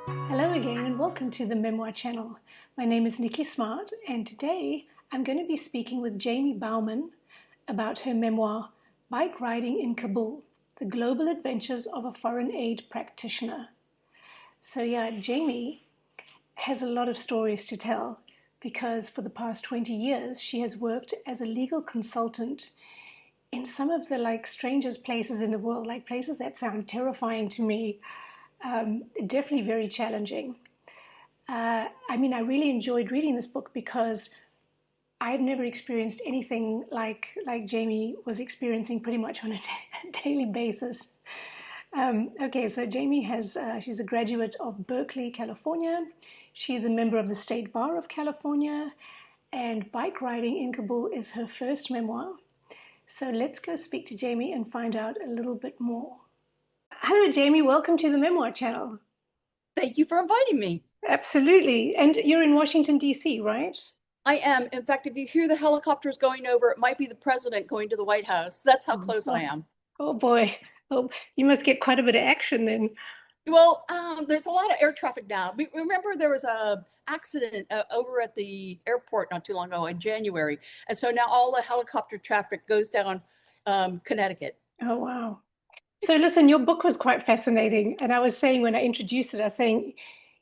Hello again and welcome to the Memoir channel. My name is Nikki Smart and today I'm going to be speaking with Jamie Bowman about her memoir, Bike Riding in Kabul, The Global Adventures of a Foreign Aid Practitioner. So yeah, Jamie has a lot of stories to tell because for the past 20 years she has worked as a legal consultant in some of the strangest places in the world, like places that sound terrifying to me, definitely very challenging. I really enjoyed reading this book because I've never experienced anything like Jamie was experiencing pretty much on a daily basis. Okay, so Jamie she's a graduate of Berkeley, California. She's a member of the State Bar of California, and Bike Riding in Kabul is her first memoir. So let's go speak to Jamie and find out a little bit more. Hello, Jamie. Welcome to the Memoir channel. Thank you for inviting me. Absolutely. And you're in Washington, D.C., right? I am. In fact, if you hear the helicopters going over, it might be the president going to the White House. That's how close I Oh, am. oh boy. Oh, you must get quite a bit of action then. Well, there's a lot of air traffic now. Remember, there was a accident over at the airport not too long ago in January, and so now all the helicopter traffic goes down Connecticut. Oh, wow. So listen, your book was quite fascinating. And I was saying when I introduced it, I was saying,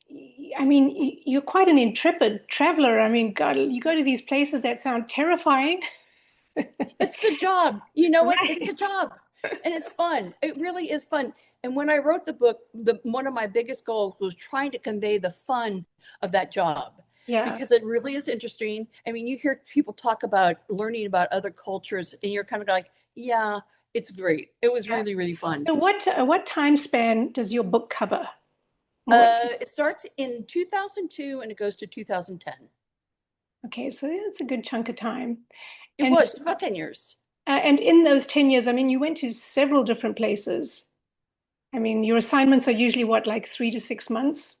you're quite an intrepid traveler. I mean, God, you go to these places that sound terrifying. It's the job. You know what? It's Right. the job. And it's fun. It really is fun. And when I wrote the book, one of my biggest goals was trying to convey the fun of that job Yeah. because it really is interesting. I mean, you hear people talk about learning about other cultures, and you're kind of like, yeah, it's great. It was Yeah. really, really fun. So what time span does your book cover? More. It starts in 2002 and it goes to 2010. Okay, so yeah, it's a good chunk of time. It And was about 10 years. and in those 10 years, I mean, you went to several different places. I mean, your assignments are usually what, like 3 to 6 months?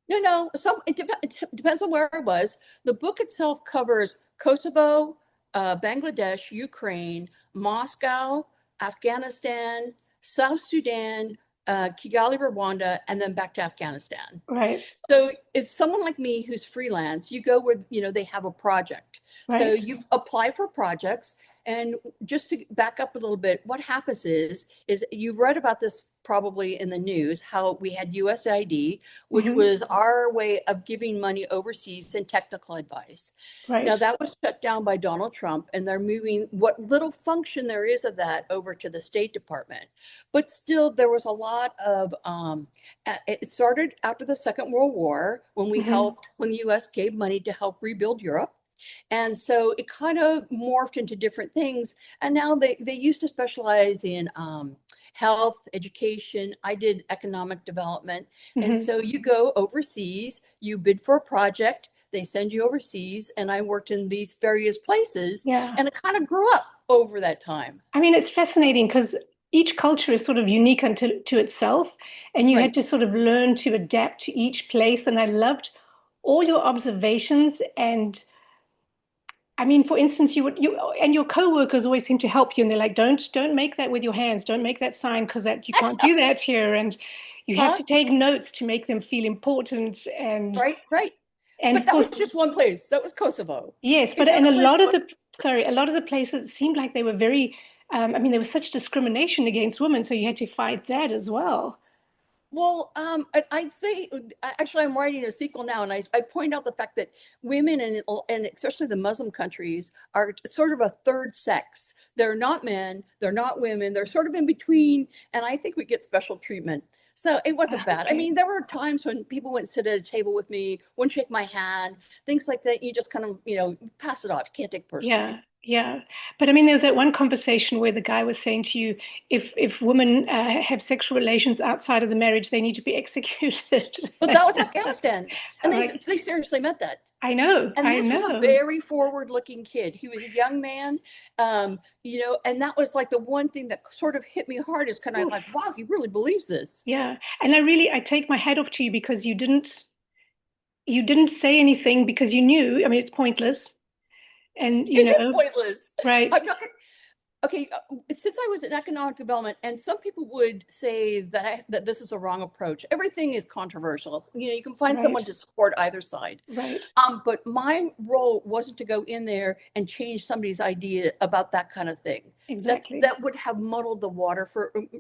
No. It depends on where I was. The book itself covers Kosovo, Bangladesh, Ukraine, Moscow, Afghanistan, South Sudan, Kigali, Rwanda, and then back to Afghanistan. Right, So it's someone like me who's freelance. You go where they have a project. So right. you apply for projects. And just to back up a little bit, what happens is you read about this probably in the news, how we had USAID, which Hmm. was our way of giving money overseas and technical advice. Right. Now that was shut down by Donald Trump, and they're moving what little function there is of that over to the State Department. But still, there was a lot of it started after the Second World War when Hmm. when the US gave money to help rebuild Europe. And so it kind of morphed into different things. And now they used to specialize in health, education. I did economic development. And Hmm. so you go overseas, you bid for a project, they send you overseas. And I worked in these various places, Yeah. and it kind of grew up over that time. I mean, it's fascinating because each culture is sort of unique unto to itself, and you had Right. to sort of learn to adapt to each place. And I loved all your observations. And I mean, for instance, you and your coworkers always seem to help you, and they're like, don't make that with your hands, don't make that sign because that you can't do that here, and you have Huh? to take notes to make them feel important. Right. And But that for was just one place. That was Kosovo. yes, but and Another a place lot of was, the sorry, a lot of the places seemed like they were very. I mean, there was such discrimination against women, so you had to fight that as well. well, I'd say actually I'm writing a sequel now, and I point out the fact that women and especially the Muslim countries are sort of a third sex. They're not men, they're not women, they're sort of in between, and I think we get special treatment. So it wasn't bad. I Okay. mean, there were times when people wouldn't sit at a table with me, wouldn't shake my hand, things like that. You just kind of, pass it off. You can't take it personally. Yeah, yeah. But I mean, there was that one conversation where the guy was saying to you, if women have sexual relations outside of the marriage, they need to be executed. But that was Afghanistan, and I'm they like, they seriously meant that. And I this was a know. very forward-looking kid. He was a young man, and that was like the one thing that sort of hit me hard is kind of Oof. like, wow, he really believes this. Yeah. And I take my hat off to you because you didn't say anything because you knew, I mean, it's pointless. And, It is pointless. right. I'm not. Okay, since I was in economic development, and some people would say that this is a wrong approach. Everything is controversial. You can find Right, someone to support either side. right, But my role wasn't to go in there and change somebody's idea about that kind of thing. That exactly. that would have muddled the water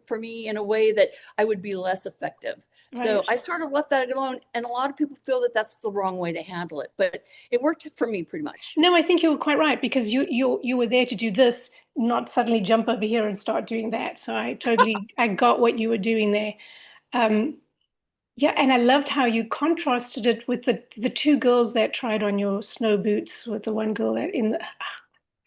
for me in a way that I would be less effective. So Right. I sort of left that alone, and a lot of people feel that that's the wrong way to handle it. But it worked for me pretty much. No, I think you were quite right because you were there to do this, not suddenly jump over here and start doing that. So I got what you were doing there. Um, yeah, and I loved how you contrasted it with the two girls that tried on your snow boots with the one girl that in the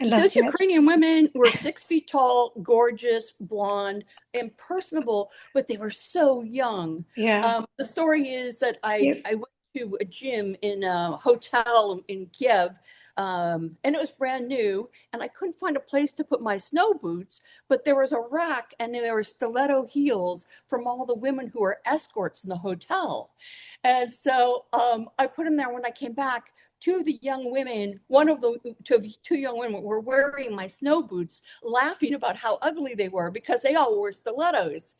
I loved Those that. Ukrainian women were 6 feet tall, gorgeous, blonde, and personable, but they were so young. Yeah. The story is that Yes. I went to a gym in a hotel in Kiev, and it was brand new, and I couldn't find a place to put my snow boots, but there was a rack, and there were stiletto heels from all the women who were escorts in the hotel. And so I put them there. When I came back, two of the young women, one of the two young women were wearing my snow boots, laughing about how ugly they were because they all wore stilettos.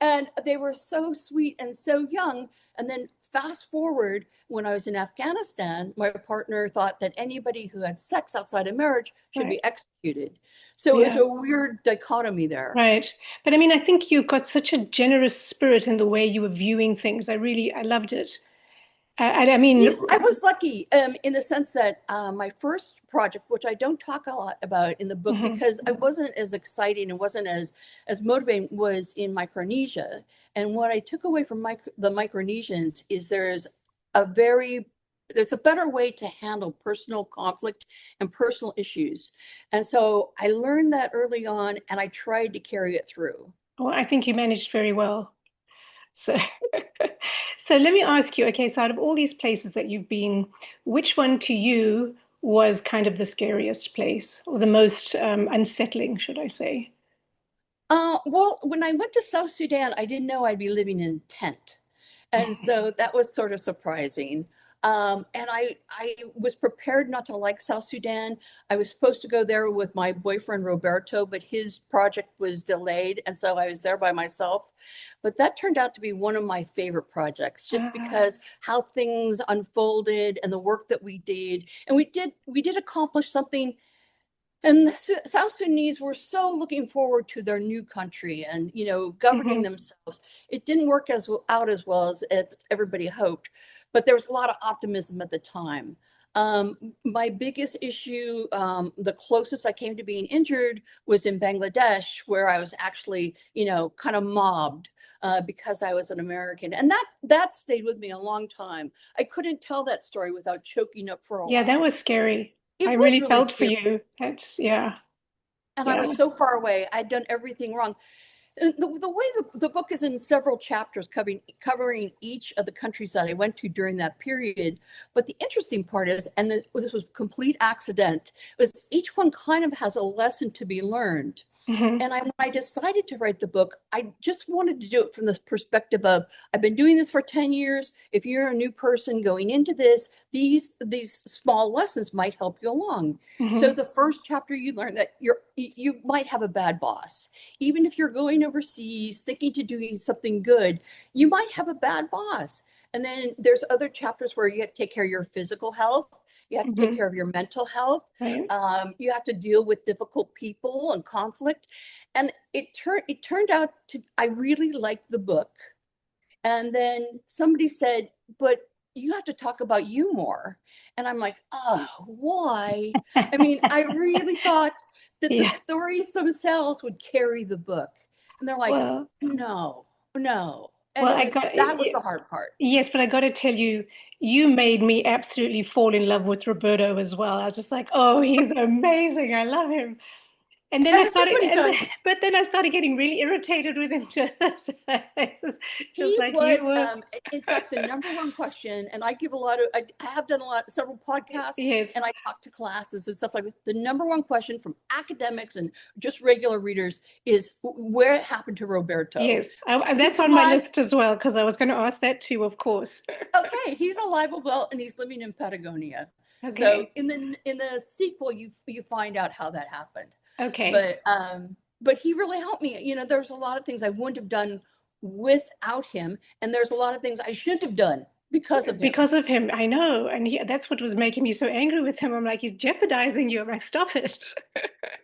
And they were so sweet and so young. And then fast forward, when I was in Afghanistan, my partner thought that anybody who had sex outside of marriage should be Right. executed. So it was Yeah. a weird dichotomy there. Right. But I mean, I think you've got such a generous spirit in the way you were viewing things. I loved it. I mean, I was lucky in the sense that my first project, which I don't talk a lot about in the book mhm. because it wasn't as exciting and wasn't as motivating, was in Micronesia. And what I took away from the Micronesians is there's a better way to handle personal conflict and personal issues. And so I learned that early on, and I tried to carry it through. Well, I think you managed very well. So, so let me ask you, okay, so out of all these places that you've been, which one to you was kind of the scariest place or the most unsettling, should I say? Well, when I went to South Sudan, I didn't know I'd be living in a tent. And so that was sort of surprising. And I was prepared not to like South Sudan. I was supposed to go there with my boyfriend Roberto, but his project was delayed. And so I was there by myself. But that turned out to be one of my favorite projects, just Ah, because how things unfolded and the work that we did. And we did accomplish something, and the South Sudanese were so looking forward to their new country and, governing mhm, themselves. It didn't work out as well as everybody hoped, but there was a lot of optimism at the time. My biggest issue, the closest I came to being injured, was in Bangladesh, where I was actually, kind of mobbed because I was an American, and that stayed with me a long time. I couldn't tell that story without choking up for a yeah, that while. was scary. I It was really really felt for scary. you. That's, yeah, And I yeah. was so far away. I'd done everything wrong. And the way the book is in several chapters covering each of the countries that I went to during that period. But the interesting part is, and this was complete accident, was each one kind of has a lesson to be learned. Hmm. And when I decided to write the book, I just wanted to do it from the perspective of, I've been doing this for 10 years. If you're a new person going into this, these small lessons might help you along. So Hmm. the first chapter, you learn that you might have a bad boss. Even if you're going overseas thinking to doing something good, you might have a bad boss. And then there's other chapters where you have to take care of your physical health. You have to take Hmm. care of your mental health. Right. You have to deal with difficult people and conflict. And it turned out to, I really liked the book. And then somebody said, but you have to talk about you more. And I'm like, oh, why? I mean, I really thought that the Yeah. stories themselves would carry the book. And they're like, Well, no, no. And well, I got, that was the hard part. yes, but I got to tell you, you made me absolutely fall in love with Roberto as well. I was just like, oh, he's amazing. I love him. And then I started, Everybody does. but then I started getting really irritated with him, just He like you was, were. in fact, the number one question, and I have done several podcasts, Yes, and I talk to classes and stuff like that. The number one question from academics and just regular readers is, where it happened to Roberto? yes. He's That's on my alive. list as well, because I was going to ask that too, of course. Okay, he's alive and well, and he's living in Patagonia. So Okay. in the sequel, you find out how that happened. Okay. But he really helped me. There's a lot of things I wouldn't have done without him, and there's a lot of things I shouldn't have done because of him. Because of him, I know. And that's what was making me so angry with him. I'm like, he's jeopardizing you. I'm like, stop it.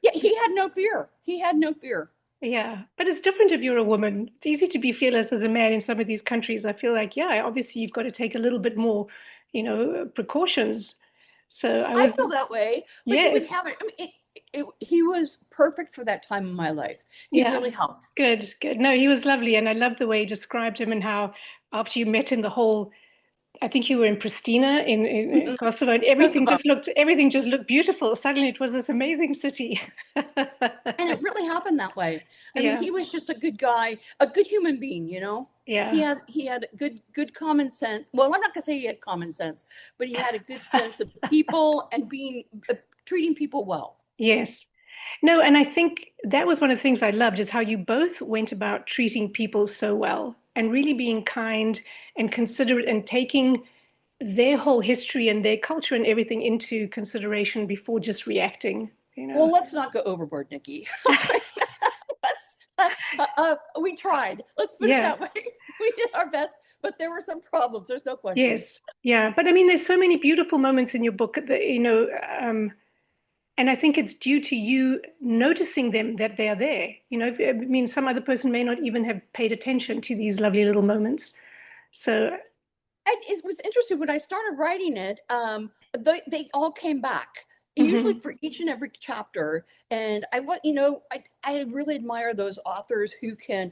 Yeah, he had no fear. He had no fear. Yeah, but it's different if you're a woman. It's easy to be fearless as a man in some of these countries. I feel like, yeah, obviously you've got to take a little bit more, precautions. So I I was, feel that way, but he would yes, have it. I mean, he was perfect for that time in my life. He yeah, really helped. good, good. No, he was lovely. And I loved the way he described him and how after you met him, I think you were in Pristina in Mhm. Kosovo, and Kosovo. everything just looked beautiful. Suddenly it was this amazing city. And it really happened that way. I mean, Yeah, he was just a good guy, a good human being. He yeah. had he had good common sense. Well, I'm not gonna say he had common sense, but he had a good sense of people and being treating people well. Yes. No, and I think that was one of the things I loved is how you both went about treating people so well and really being kind and considerate and taking their whole history and their culture and everything into consideration before just reacting, you know. Well, let's not go overboard, Nikki. Let's, we tried. Let's put it Yeah. that way. We did our best, but there were some problems. There's no question. Yes. Yeah. But I mean, there's so many beautiful moments in your book that, and I think it's due to you noticing them that they're there. I mean, some other person may not even have paid attention to these lovely little moments. So, It was interesting when I started writing it. They all came back, usually mhm. for each and every chapter. And I really admire those authors who can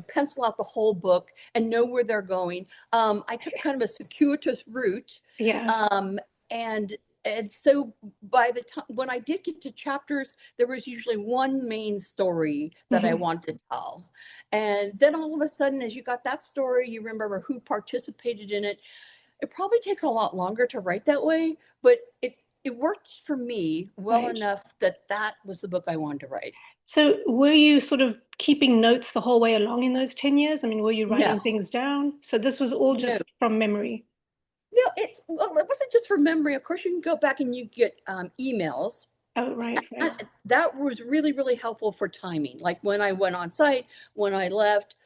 pencil out the whole book and know where they're going. I took kind of a circuitous route, Yeah. um, and so by the time when I did get to chapters, there was usually one main story that I Hmm. wanted to tell. And then all of a sudden, as you got that story, you remember who participated in it. It probably takes a lot longer to write that way, but it worked for me well Right. enough that that was the book I wanted to write. So, were you sort of keeping notes the whole way along in those 10 years? I mean, were you writing No, things down? So, this was all no, just from memory. no. It wasn't just for memory. Of course, you can go back and you get emails. Oh, right, right. That was really, really helpful for timing. Like when I went on site, when I left,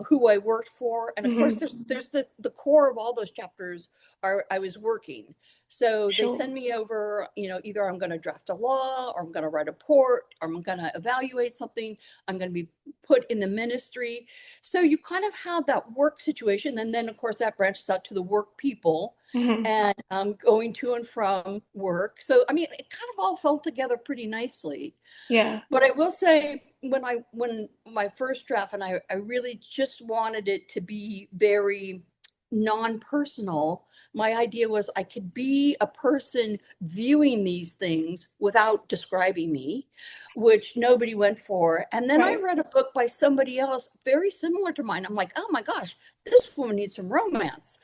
who I worked for, and of course, Hmm. there's the core of all those chapters are I was working. So they Sure. send me over, either I'm going to draft a law, or I'm going to write a report, or I'm going to evaluate something. I'm going to be put in the ministry. So you kind of have that work situation, and then of course that branches out to the work people Hmm. and going to and from work. So I mean, it kind of all fell together pretty nicely. Yeah. But I will say, when my first draft, and I really just wanted it to be very non-personal. My idea was I could be a person viewing these things without describing me, which nobody went for. And then I Right. read a book by somebody else very similar to mine. I'm like, oh my gosh, this woman needs some romance.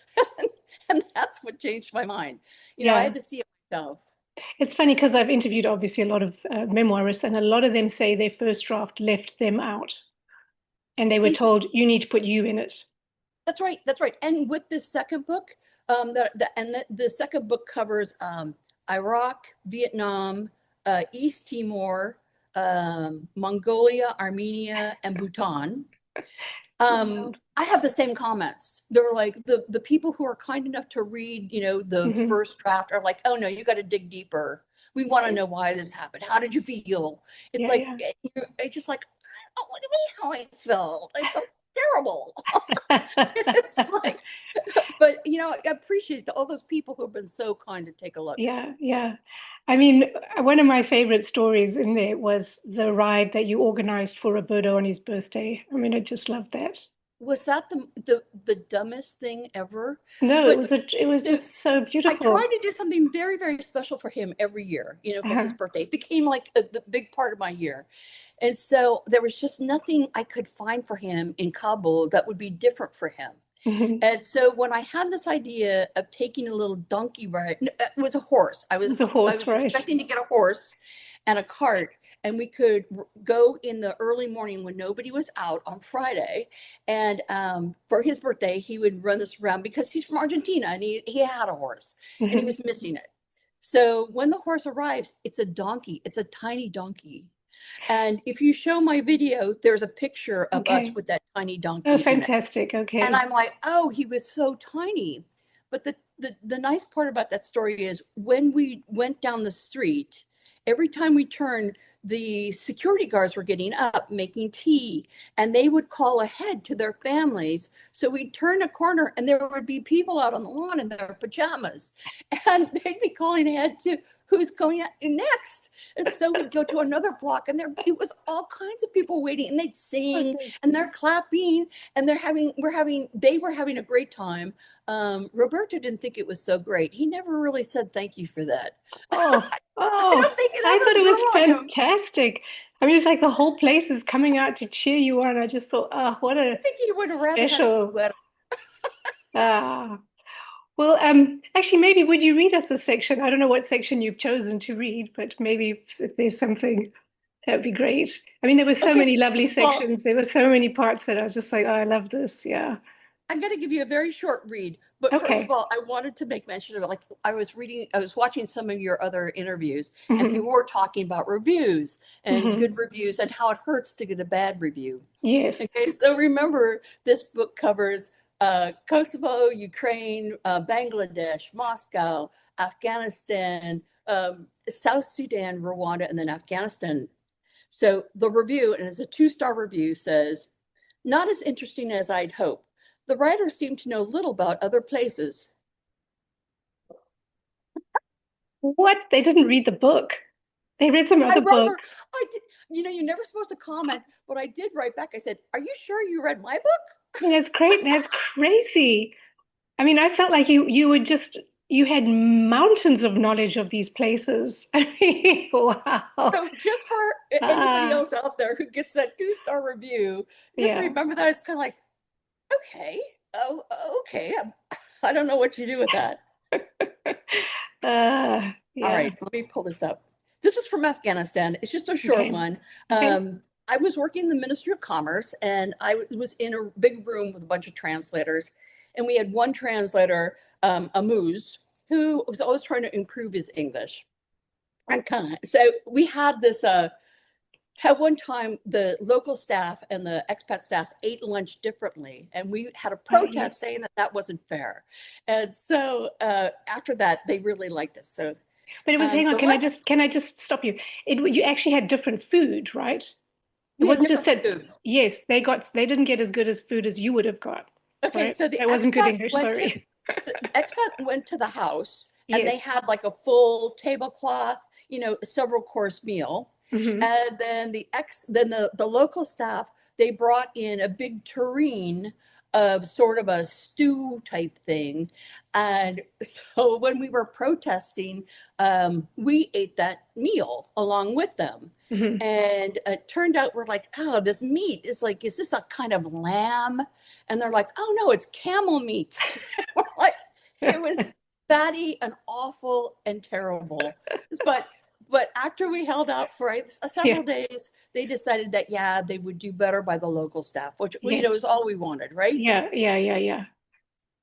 And that's what changed my mind. I Yeah. had to see it myself. It's funny because I've interviewed obviously a lot of memoirists, and a lot of them say their first draft left them out, and they were told, you need to put you in it. That's right. That's right. And with this second book, the second book covers Iraq, Vietnam, East Timor, Mongolia, Armenia, and Bhutan. Wild. I have the same comments. They were like the people who are kind enough to read, the Hmm. first draft are like, oh no, you got to dig deeper. We want to Right. know why this happened. How did you feel? It's Yeah, like yeah. it's just like, oh, what do you mean how I felt? I felt terrible. It's like, but I appreciate all those people who have been so kind to take a look. Yeah, yeah. I mean, one of my favorite stories in there was the ride that you organized for Roberto on his birthday. I mean, I just loved that. Was that the dumbest thing ever? No, But it was the, just so I tried beautiful. to do something very, very special for him every year, for his Uh-huh. birthday. It became like the big part of my year. And so there was just nothing I could find for him in Kabul that would be different for him. Hmm. And so when I had this idea of taking a little donkey ride, no, it was a horse. I was The I horse, was right? expecting to get a horse and a cart, and we could go in the early morning when nobody was out on Friday. And for his birthday, he would run this around because he's from Argentina and he had a horse and he Hmm. was missing it. So when the horse arrives, it's a donkey. It's a tiny donkey. And if you show my video, there's a picture of us Okay. with that tiny Oh, donkey in it. fantastic. And Okay. I'm like, oh, he was so tiny. But the nice part about that story is when we went down the street, every time we turned, the security guards were getting up, making tea, and they would call ahead to their families. So we'd turn a corner and there would be people out on the lawn in their pajamas. And they'd be calling ahead to who's going next. And so we'd go to another block and there it was all kinds of people waiting and they'd sing Okay. and they're clapping and they were having a great time. Roberto didn't think it was so great. He never really said thank you for that. Oh, I oh, don't think it I thought ever it was grew on him. fantastic. I mean, it's like the whole place is coming out to cheer you on. I just thought, oh, what I a think he would have rather had a special, sweater. ah. Well, actually, maybe would you read us a section? I don't know what section you've chosen to read, but maybe if there's something, that'd be great. I mean, there were so Okay, many lovely well, sections. There were so many parts that I was just like, oh, I love this. Yeah. I'm going to give you a very short read. But first of Okay. all, I wanted to make mention of it. Like I was watching some of your other interviews, and Hmm. people were talking about reviews and Hmm. good reviews and how it hurts to get a bad review. Yes. Okay, so remember, this book covers Kosovo, Ukraine, Bangladesh, Moscow, Afghanistan, South Sudan, Rwanda, and then Afghanistan. So the review, and it's a 2-star review, says, not as interesting as I'd hoped. The writer seemed to know little about other places. What? They didn't read the book. They read some I other wrote book. her, I did, you're never supposed to comment, but I did write back. I said, are you sure you read my book? I mean, that's great. That's crazy. I mean, I felt like you were just you had mountains of knowledge of these places. I mean, wow. So just for anybody Ah, else out there who gets that 2-star review, just yeah. remember that it's kind of like, okay, oh, okay. I don't know what you do with that. All Yeah. right, let me pull this up. This is from Afghanistan. It's just a short Okay. one. Okay. I was working in the Ministry of Commerce, and I was in a big room with a bunch of translators. And we had one translator, Amuz, who was always trying to improve his English. And so we had this at one time, the local staff and the expat staff ate lunch differently, and we had a Yes. protest saying that that wasn't fair. And so after that, they really liked us. So But it was, hang on, the lunch, can I just stop you? You actually had different food, right? It we had wasn't just different that, food. yes, they didn't get as good as food as you would have got, Okay, right? so That wasn't good English, sorry. the expat went to the house, and Yes. they had like a full tablecloth, a several course meal. Hmm. And then the local staff, they brought in a big tureen of sort of a stew type thing. And so when we were protesting, we ate that meal along with them. Hmm. And it turned out we're like, oh, this meat is like, is this a kind of lamb? And they're like, oh no, it's camel meat. We're like, it was fatty and awful and terrible. But after we held out for Yeah. several days, they decided that yeah, they would do better by the local staff, which Yes. is all we wanted, right? Yeah. Yeah. Yeah. Yeah.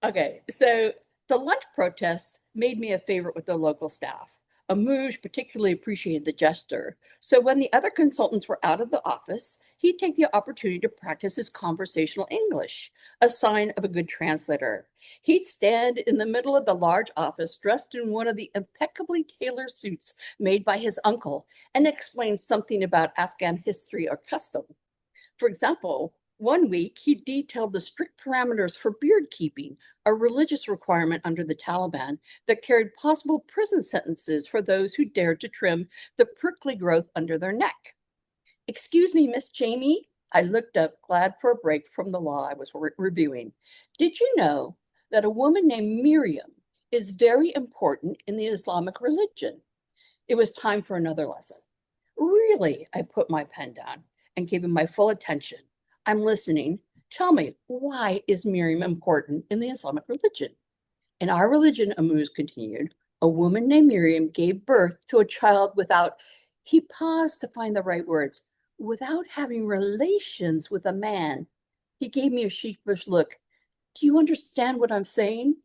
Okay, so the lunch protest made me a favorite with the local staff. Amouge particularly appreciated the gesture. So when the other consultants were out of the office, he'd take the opportunity to practice his conversational English, a sign of a good translator. He'd stand in the middle of the large office dressed in one of the impeccably tailored suits made by his uncle and explain something about Afghan history or custom. For example, one week he detailed the strict parameters for beard keeping, a religious requirement under the Taliban that carried possible prison sentences for those who dared to trim the prickly growth under their neck. Excuse me, Miss Jamie. I looked up, glad for a break from the law I was reviewing. Did you know that a woman named Miriam is very important in the Islamic religion? It was time for another lesson. Really, I put my pen down and gave him my full attention. I'm listening. Tell me, why is Miriam important in the Islamic religion? In our religion, Amuz continued, a woman named Miriam gave birth to a child without, he paused to find the right words, without having relations with a man. He gave me a sheepish look. Do you understand what I'm saying?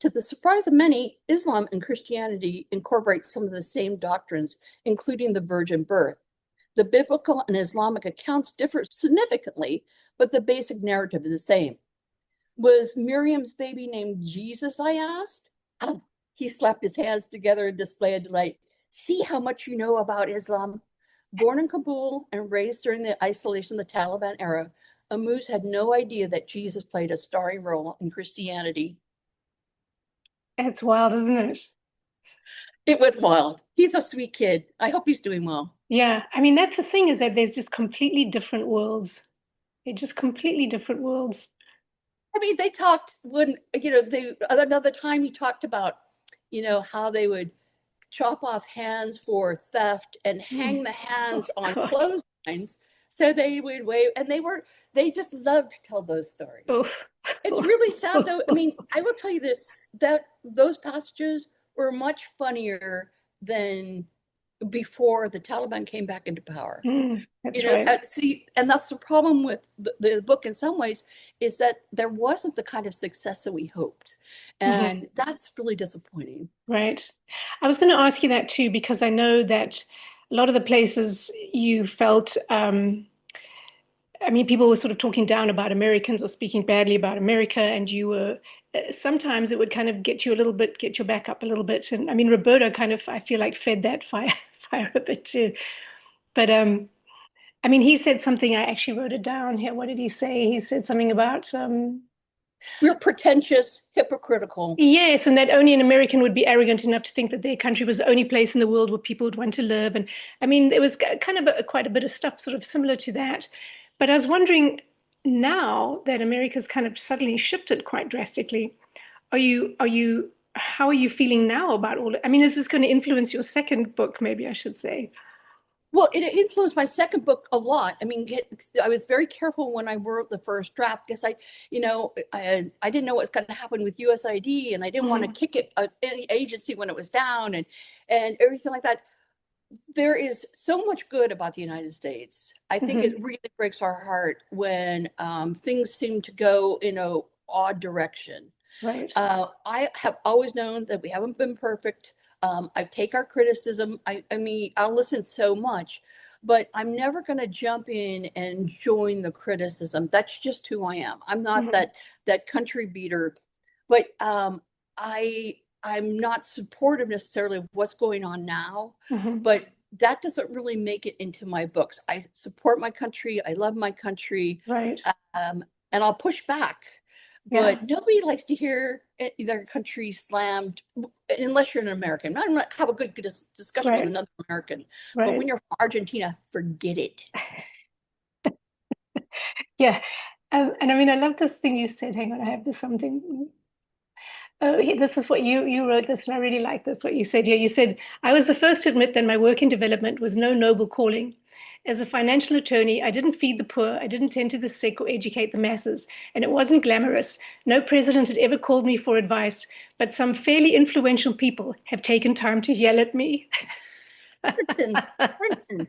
To the surprise of many, Islam and Christianity incorporate some of the same doctrines, including the virgin birth. The biblical and Islamic accounts differ significantly, but the basic narrative is the same. Was Miriam's baby named Jesus? I asked. Oh, he slapped his hands together in display of delight. See how much you know about Islam. Born in Kabul and raised during the isolation of the Taliban era, Amuz had no idea that Jesus played a starring role in Christianity. It's wild, isn't it? It was wild. He's a sweet kid. I hope he's doing well. Yeah. I mean, that's the thing is that there's just completely different worlds. They're just completely different worlds. I mean, they talked when, another time he talked about, how they would chop off hands for theft and hang the Oh, hands on God. clotheslines so they would wave. And they just loved to tell those Oh. stories. It's really sad though. I mean, I will tell you this, that those passages were much funnier than before the Taliban came back into power. That's right. See, and that's the problem with the book in some ways, is that there wasn't the kind of success that we hoped. And that's really disappointing. Right. I was going to ask you that too, because I know that a lot of the places you felt, I mean, people were sort of talking down about Americans or speaking badly about America, and you were, sometimes it would kind of get you a little bit, get your back up a little bit. And I mean, Roberto kind of, I feel like, fed that fire, fire a bit too. But I mean, he said something, I actually wrote it down here. What did he say? He said something about, We're pretentious, hypocritical. yes, and that only an American would be arrogant enough to think that their country was the only place in the world where people would want to live. And I mean, there was kind of quite a bit of stuff sort of similar to that. But I was wondering now that America's kind of suddenly shifted quite drastically, how are you feeling now about all I mean, is this going to influence your second book, maybe I should say? Well, it influenced my second book a lot. I mean, I was very careful when I wrote the first draft because I didn't know what was going to happen with USID, and I didn't want to kick it any agency when it was down, and everything like that. There is so much good about the United States. I think it really breaks our heart when things seem to go in a odd direction. Right. I have always known that we haven't been perfect. I take our criticism. I mean, I'll listen so much, but I'm never going to jump in and join the criticism. That's just who I am. I'm not that country beater, but I'm not supportive necessarily of what's going on now, but that doesn't really make it into my books. I support my country. I love my country, Right. and I'll push back. Yeah. But nobody likes to hear their country slammed unless you're an American. I'm not have a good discussion with Right. another American. But when Right. you're from Argentina, forget it. Yeah. And I mean, I love this thing you said. Hang on, I have this something. Oh, this is what you wrote this, and I really like this, what you said here. You said, I was the first to admit that my work in development was no noble calling. As a financial attorney, I didn't feed the poor, I didn't tend to the sick or educate the masses, and it wasn't glamorous. No president had ever called me for advice, but some fairly influential people have taken time to yell at me. Clinton, Clinton.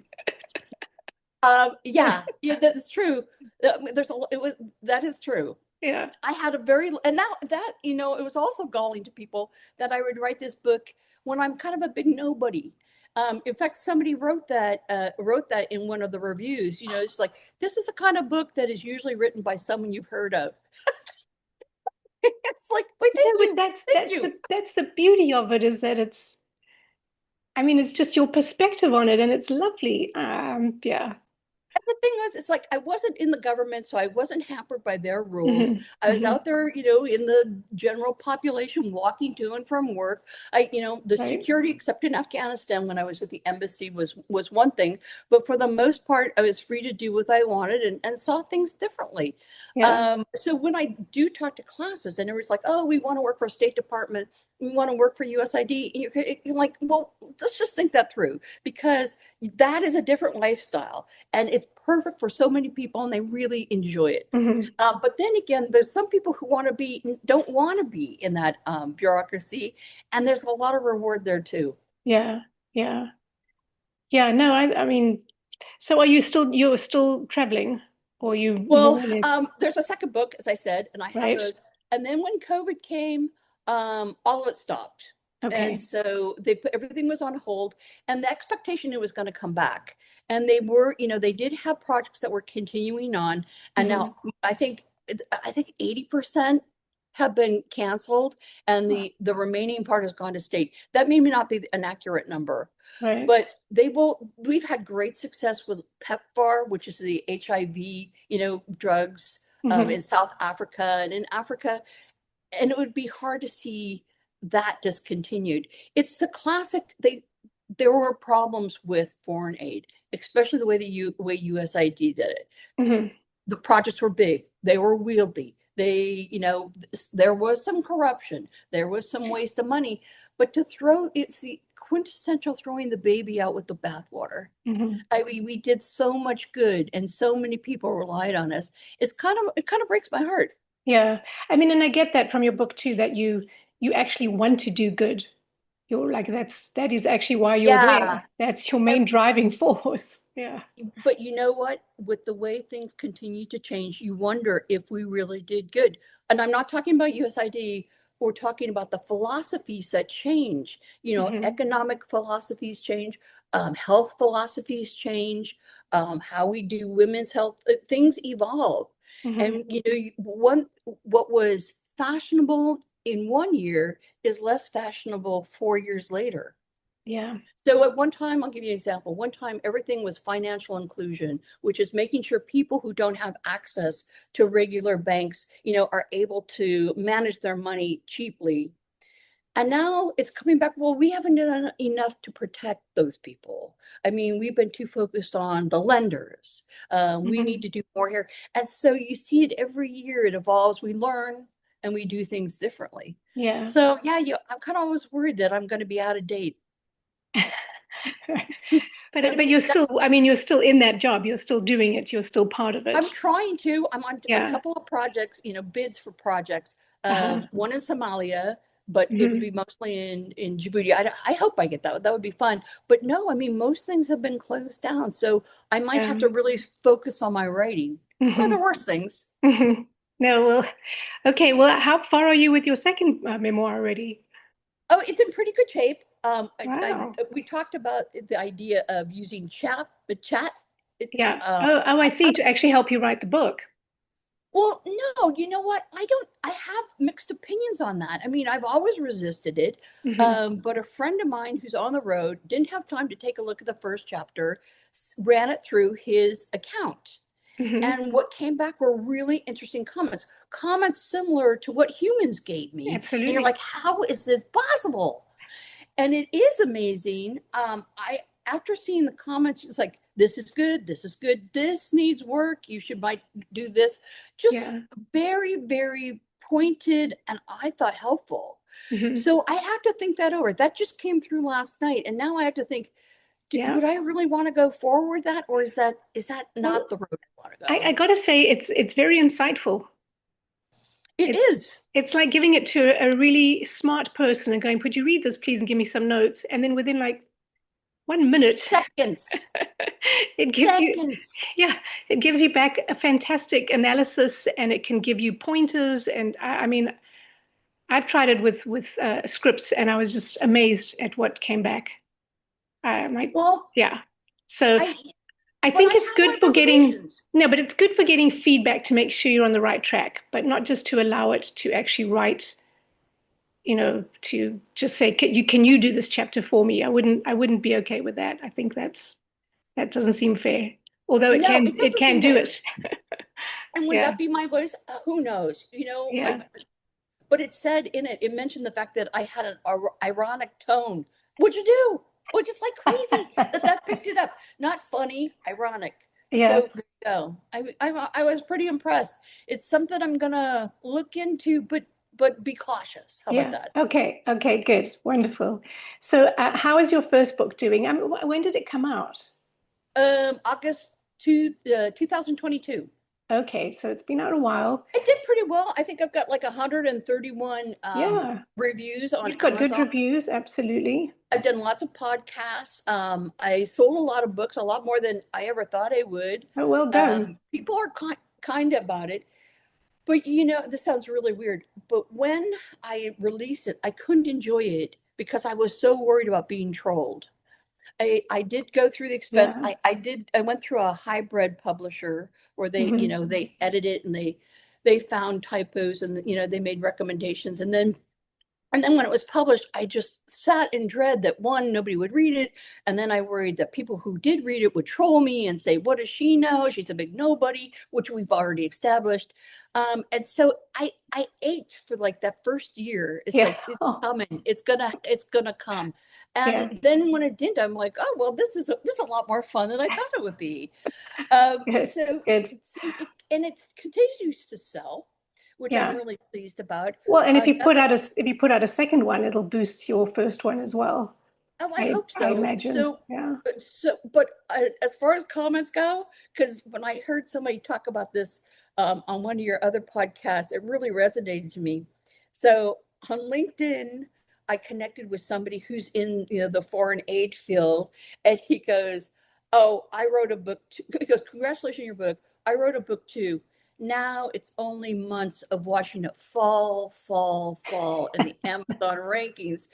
Yeah, that's true. That is true. Yeah. I had and that it was also galling to people that I would write this book when I'm kind of a big nobody. In fact, somebody wrote that in one of the reviews. It's like, this is the kind of book that is usually written by someone you've heard of. It's like, wait, Yeah, thank but you, thank you. that's the beauty of it, is that I mean, it's just your perspective on it, and it's lovely. Yeah. And the thing was, it's like I wasn't in the government, so I wasn't hampered by their rules. Hmm. I was out there, in the general population, walking to and from work. The Right. security, except in Afghanistan when I was at the embassy, was one thing, but for the most part, I was free to do what I wanted and saw things differently. Yeah. So when I do talk to classes, and it was like, oh, we want to work for State Department, we want to work for USID, and you're like, well, let's just think that through, because that is a different lifestyle. And it's perfect for so many people, and they really enjoy it. Hmm. But then again, there's some people who don't want to be in that bureaucracy, and there's a lot of reward there too. Yeah. Yeah. Yeah. No, I mean, so you're still traveling, or you Well, more or less, there's a second book, as I said, and I have right? those. And then when COVID came, all of it stopped. And Okay. so they put everything was on hold, and the expectation it was going to come back. And they were, they did have projects that were continuing on. And Hmm. now I think 80% have been canceled, and the remaining part has gone to state. That may not be an accurate number, Right. but we've had great success with PEPFAR, which is the HIV, drugs, Hmm. in South Africa and in Africa. And it would be hard to see that discontinued. It's the classic, there were problems with foreign aid, especially the way way USAID did it. Hmm. The projects were big, they were wieldy. There was some corruption, there was some waste of money, but it's the quintessential throwing the baby out with the bathwater. Hmm. I mean, we did so much good and so many people relied on us. It kind of breaks my heart. Yeah. I mean, and I get that from your book too, that you actually want to do good. You're like that is actually why you're Yeah. there. That's your main driving force. Yeah. But you know what? With the way things continue to change, you wonder if we really did good. And I'm not talking about USID. We're talking about the philosophies that change. Hmm. Economic philosophies change, health philosophies change, how we do women's health. Things evolve. Hmm. And what was fashionable in one year is less fashionable 4 years later. Yeah. So at one time, I'll give you an example. One time, everything was financial inclusion, which is making sure people who don't have access to regular banks, are able to manage their money cheaply. And now it's coming back. Well, we haven't done enough to protect those people. I mean, we've been too focused on the lenders. We need Hmm. to do more here. And so you see it every year. It evolves. We learn and we do things differently. Yeah. So yeah, I'm kind of always worried that I'm going to be out of date. But you're still, That's I mean, you're still in that job. You're still doing it. You're still part of I'm it. trying to. I'm on a Yeah. couple of projects, bids for projects. Uh-huh. One in Somalia, but it'll Hmm. be mostly in Djibouti. I hope I get that. That would be fun. But no, I mean, most things have been closed down. So I might have Yeah. to really focus on my writing, or Hmm. the worst things. Hmm. No, well, okay. Well, how far are you with your second memoir already? Oh, it's in pretty good shape. Wow. We talked about the idea of using chat. It, Yeah. Oh, I see. To actually help you write the book. Well, no, you know what? I have mixed opinions on that. I mean, I've always resisted it. Hmm. But a friend of mine who's on the road didn't have time to take a look at the first chapter, ran it through his account. Hmm. And what came back were really interesting comments similar to what humans gave me. And you're Absolutely. like, how is this possible? And it is amazing. I After seeing the comments, it's like, this is good, this is good, this needs work, you should might do this. Just Yeah. very, very pointed, and I thought helpful. Hmm. So I have to think that over. That just came through last night, and now I have to think, Yeah. would I really want to go forward with that, or is that Well, not the road I want to I go? got to say it's very insightful. It It's is. it's like giving it to a really smart person and going, "Could you read this, please, and give me some notes?" And then within like 1 minute, Seconds. it gives you, Seconds. yeah, it gives you back a fantastic analysis, and it can give you pointers. And I mean, I've tried it with scripts, and I was just amazed at what came back. Like, Well, yeah. So I I but I think it's have good my for getting, reservations. no, but it's good for getting feedback to make sure you're on the right track, but not just to allow it to actually write, to just say, can you do this chapter for me? I wouldn't be okay with that. I think that doesn't seem fair. Although it No, can it it doesn't can seem do fair. it. And would Yeah. that be my voice? Who knows? Yeah. But it said in it, it mentioned the fact that I had an ironic tone. What'd you do? Which is like crazy that picked it up. Not funny, ironic. Yeah. So there you go. I was pretty impressed. It's something I'm gonna look into, but be cautious. How about Yeah. that? Okay. Okay, good. Wonderful. So how is your first book doing? I mean, when did it come out? August 2022. Okay, so it's been out a while. I did pretty well. I think I've got like 131 Yeah. reviews on You've got good Amazon. reviews, absolutely. I've done lots of podcasts. I sold a lot of books, a lot more than I ever thought I would. Oh, well done. People are kind about it. But this sounds really weird. But when I released it, I couldn't enjoy it because I was so worried about being trolled. I did go through the expense. Yeah. I went through a hybrid publisher where they, Hmm. they edit it and they found typos and, they made recommendations. And then when it was published, I just sat in dread that one, nobody would read it. And then I worried that people who did read it would troll me and say, what does she know? She's a big nobody, which we've already established. And so I ached for like that first year. It's Yeah. like, it's Oh, coming. It's gonna come. yeah. And then when it did, I'm like, oh, well, this is a lot more fun than I thought it would be. Good. So, Good. it continues to sell, which I'm Yeah. really pleased about. Well, and Another if you put out a second one, it'll boost your first one as well. Oh, I hope I so. imagine. Yeah. But as far as comments go, because when I heard somebody talk about this on one of your other podcasts, it really resonated to me. So on LinkedIn, I connected with somebody who's in the foreign aid field, and he goes, "Oh, I wrote a book too." He goes, "Congratulations on your book. I wrote a book too. Now it's only months of watching it fall, fall, fall in the Amazon rankings."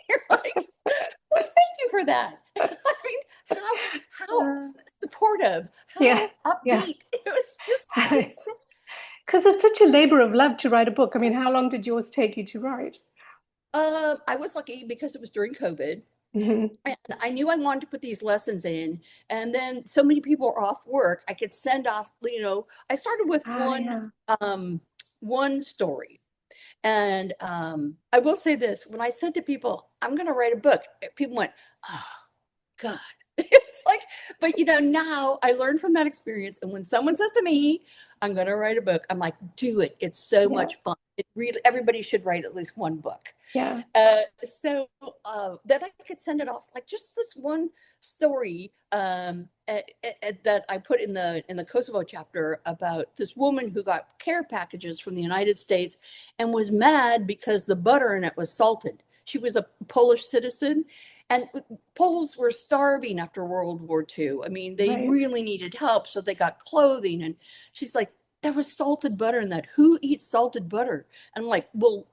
You're like, well, thank you for that. I mean, how Uh, supportive, yeah. how Yeah. upbeat. It was just, it's Because it's such a labor of love to write a book. I mean, how long did yours take you to write? I was lucky because it was during COVID. Hmm. And I knew I wanted to put these lessons in. And then so many people are off work. I could send off, I started with Ah, yeah. one story. And I will say this, when I said to people, I'm going to write a book, people went, oh, God. It's like, but now I learned from that experience. And when someone says to me, I'm going to write a book, I'm like, do it. It's so Yeah. much fun. It really, everybody should write at least one book. Yeah. So then I could send it off, like just this one story that I put in the Kosovo chapter about this woman who got care packages from the United States and was mad because the butter in it was salted. She was a Polish citizen, and Poles were starving after World War II. I mean, they Right. really needed help, so they got clothing. And she's like, there was salted butter in that. Who eats salted butter? And I'm like, well,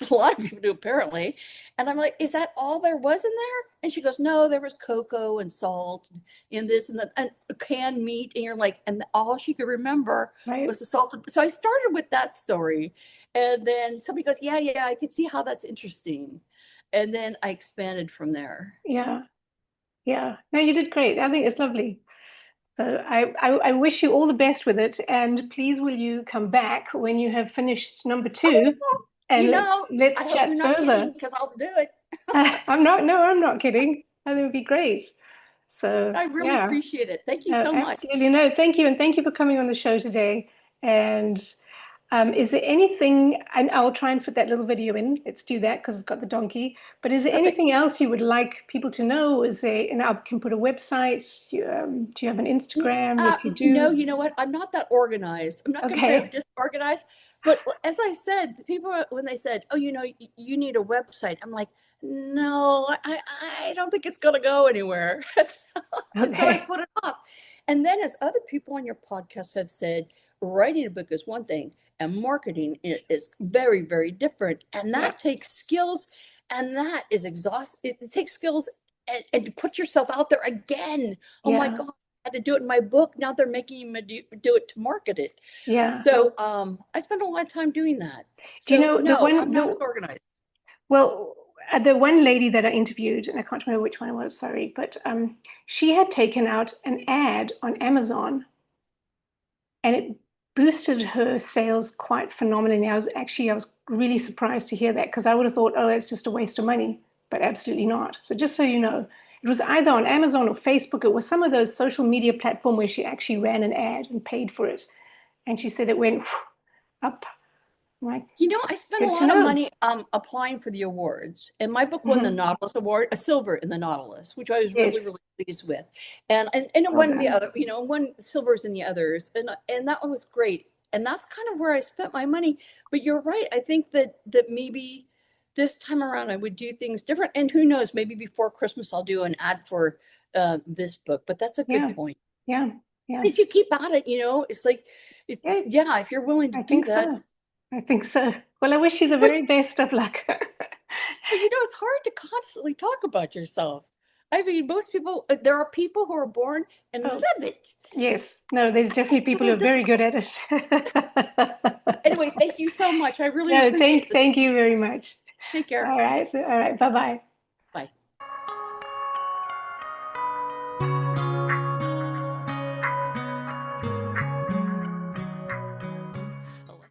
a lot of people do apparently. And I'm like, is that all there was in there? And she goes, no, there was cocoa and salt and this and that and canned meat. And you're like, and all she could remember Right. was the salted. So I started with that story. And then somebody goes, yeah, yeah, I could see how that's interesting. And then I expanded from there. Yeah. Yeah. No, you did great. I think it's lovely. So I wish you all the best with it. And please will you come back when you have finished number two and let's I hope you're chat not further. kidding because I'll do it. I'm not, no, I'm not kidding. I think it would be great. So I really yeah. appreciate it. Thank you so much. Absolutely. No, thank you. And thank you for coming on the show today. And is there anything, and I'll try and fit that little video in. Let's do that because it's got the donkey. But is there Perfect. anything else you would like people to know? Is there, and I can put a website. Do you have an Instagram? If you No, do, you know what? I'm not that organized. I'm not going to say I'm okay. disorganized, but as I said, people, when they said, oh, you need a website, I'm like, no, I don't think it's going to go anywhere. So I Okay. put it off. And then, as other people on your podcast have said, writing a book is one thing, and marketing is very, very different. And Yeah. that takes skills, and that is exhausting. It takes skills and to put yourself out there again. Oh my Yeah. God, I had to do it in my book. Now they're making me do it to market it. Yeah. So I spend a lot of time doing that. Do you So know the no, I'm one, not organized. well, the one lady that I interviewed, and I can't remember which one it was, sorry, but she had taken out an ad on Amazon and it boosted her sales quite phenomenally. I was really surprised to hear that because I would have thought, oh, it's just a waste of money, but absolutely not. So just so you know, it was either on Amazon or Facebook. It was some of those social media platform where she actually ran an ad and paid for it. And she said it went up. I'm like, I spent a good to lot of know. money applying for the awards, and my book won the Hmm. Nautilus Award, a silver in the Nautilus, which I was really, Yes, really pleased with. And it well won the done. other, won silvers in the others, and that one was great. And that's kind of where I spent my money. But you're right. I think that maybe this time around I would do things different. And who knows, maybe before Christmas I'll do an ad for this book. But that's a good Yeah, point. yeah, yeah, If you keep at it, it's like, yeah. yeah, if you're willing to I do think that. so. I think so. Well, I wish you the But very best of luck. But you know, it's hard to constantly talk about yourself. I mean, most people, there are people who are born and Oh, live it. yes. No, there's definitely It's a people who little are very good difficult. at it. Anyway, thank you so much. I really No, appreciate this. thank you very much. Take care. All right. All right. Bye-bye.